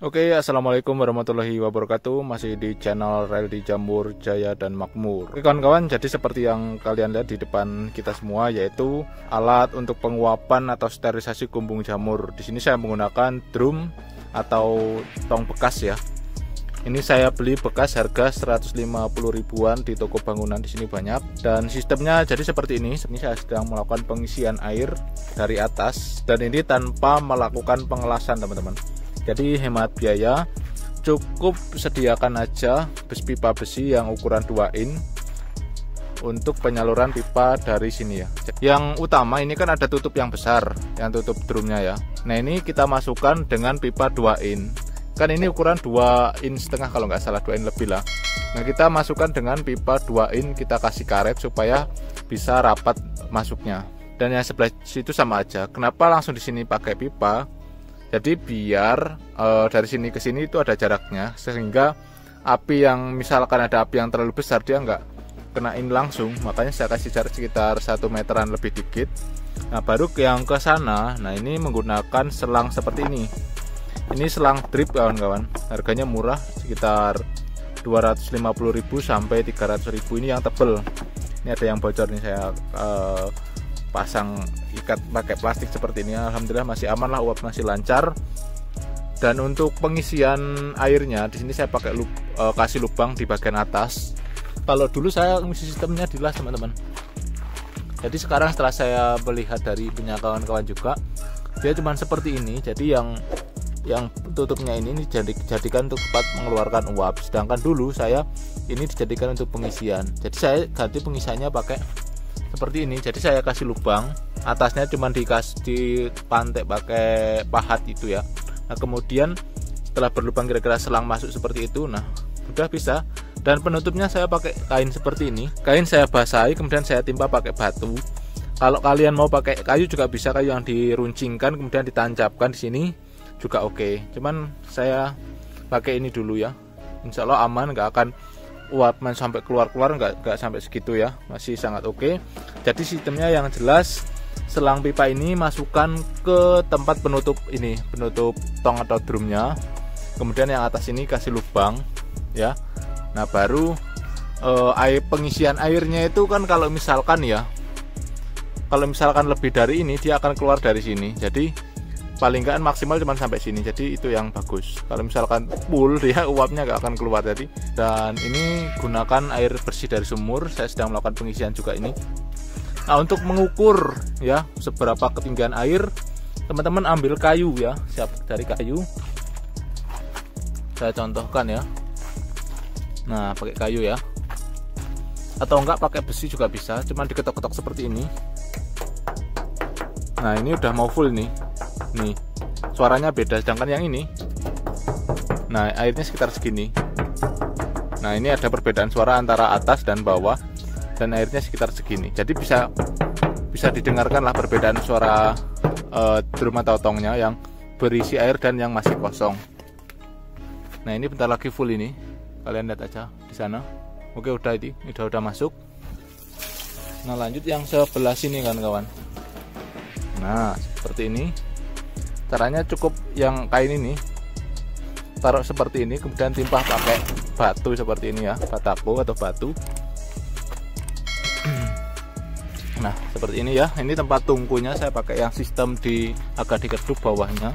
Oke, assalamualaikum warahmatullahi wabarakatuh. Masih di channel Reldi Jamur Jaya dan Makmur. Oke kawan-kawan, jadi seperti yang kalian lihat di depan kita semua, yaitu alat untuk penguapan atau sterilisasi kumbung jamur. Di sini saya menggunakan drum atau tong bekas ya. Ini saya beli bekas harga 150 ribuan di toko bangunan, di sini banyak. Dan sistemnya jadi seperti ini. Ini saya sedang melakukan pengisian air dari atas, dan ini tanpa melakukan pengelasan teman-teman. Jadi hemat biaya, cukup sediakan aja pipa besi yang ukuran 2 in untuk penyaluran pipa dari sini ya. Yang utama ini kan ada tutup yang besar, yang tutup drumnya ya. Nah ini kita masukkan dengan pipa 2 in. Kan ini ukuran 2,5 in kalau nggak salah, 2 in lebih lah. Nah kita masukkan dengan pipa 2 in, kita kasih karet supaya bisa rapat masuknya. Dan yang sebelah situ sama aja. Kenapa langsung di sini pakai pipa? Jadi biar dari sini ke sini itu ada jaraknya, sehingga api yang misalkan ada api yang terlalu besar dia nggak kenain langsung. Makanya saya kasih jarak sekitar 1 meteran lebih dikit. Nah baru yang ke sana, nah ini menggunakan selang seperti ini. Ini selang drip kawan-kawan, harganya murah, sekitar 250.000 sampai 300.000. Ini yang tebel. Ini ada yang bocor nih, saya pasang ikat pakai plastik seperti ini. Alhamdulillah masih aman lah, uap masih lancar. Dan untuk pengisian airnya di sini saya pakai kasih lubang di bagian atas. Kalau dulu saya ngisi sistemnya dilas teman-teman. Jadi sekarang setelah saya melihat dari punya kawan-kawan juga, dia cuma seperti ini. Jadi yang tutupnya ini dijadikan untuk tempat mengeluarkan uap. Sedangkan dulu saya ini dijadikan untuk pengisian. Jadi saya ganti pengisiannya pakai seperti ini. Jadi saya kasih lubang, atasnya cuma dipantek pakai pahat itu ya. Nah kemudian setelah berlubang kira-kira selang masuk seperti itu, nah udah bisa. Dan penutupnya saya pakai kain seperti ini. Kain saya basahi, kemudian saya timpa pakai batu. Kalau kalian mau pakai kayu juga bisa, kayu yang diruncingkan kemudian ditancapkan di sini juga oke. Cuman saya pakai ini dulu ya. Insya Allah aman, nggak akan uap sampai keluar-keluar, nggak sampai segitu ya, masih sangat oke. Jadi sistemnya yang jelas, selang pipa ini masukkan ke tempat penutup ini, penutup tong atau drumnya. Kemudian yang atas ini kasih lubang ya. Nah baru pengisian airnya itu kan kalau misalkan lebih dari ini dia akan keluar dari sini. Jadi paling nggak maksimal cuma sampai sini, jadi itu yang bagus. Kalau misalkan full dia uapnya nggak akan keluar tadi. Dan ini gunakan air bersih dari sumur, saya sedang melakukan pengisian juga ini. Nah untuk mengukur ya seberapa ketinggian air, teman-teman ambil kayu ya, siap dari kayu. Saya contohkan ya. Nah pakai kayu ya, atau enggak pakai besi juga bisa, cuman diketok-ketok seperti ini. Nah ini udah mau full nih. Nih suaranya beda, sedangkan yang ini, nah airnya sekitar segini. Nah ini ada perbedaan suara antara atas dan bawah, dan airnya sekitar segini. Jadi bisa didengarkan lah perbedaan suara drum atau tongnya yang berisi air dan yang masih kosong. Nah ini bentar lagi full ini, kalian lihat aja di sana. Oke udah, ini udah masuk. Nah lanjut yang sebelah sini kan kawan. Nah seperti ini. Caranya cukup yang kain ini taruh seperti ini, kemudian timpah pakai batu seperti ini ya, batako atau batu. Nah seperti ini ya. Ini tempat tungkunya saya pakai yang sistem agak dikedup bawahnya,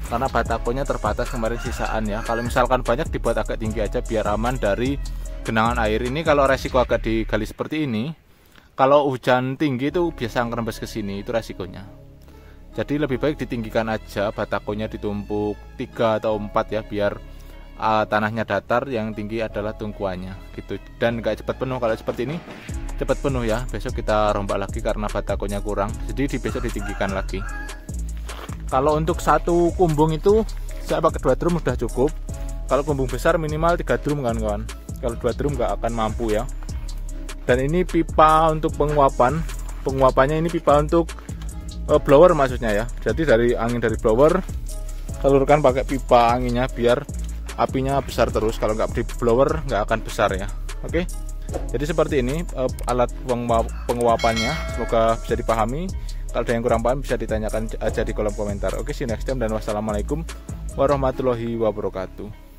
karena batakonya terbatas kemarin sisaan ya. Kalau misalkan banyak dibuat agak tinggi aja biar aman dari genangan air. Ini kalau resiko agak digali seperti ini, kalau hujan tinggi itu biasa ngerembes ke sini, itu resikonya. Jadi lebih baik ditinggikan aja, batakonya ditumpuk 3 atau 4 ya, biar tanahnya datar, yang tinggi adalah tungkuannya gitu. Dan nggak cepat penuh. Kalau seperti ini cepat penuh ya, besok kita rombak lagi karena batakonya kurang, jadi besok ditinggikan lagi. Kalau untuk satu kumbung itu saya pakai 2 drum udah cukup. Kalau kumbung besar minimal 3 drum kan kawan. Kalau 2 drum nggak akan mampu ya. Dan ini pipa untuk penguapannya ini pipa untuk blower maksudnya ya. Jadi dari angin dari blower salurkan pakai pipa anginnya biar apinya besar terus. Kalau nggak di blower nggak akan besar ya. Oke, jadi seperti ini alat penguapannya. Semoga bisa dipahami. Kalau ada yang kurang paham bisa ditanyakan aja di kolom komentar. Oke, see you next time dan wassalamualaikum warahmatullahi wabarakatuh.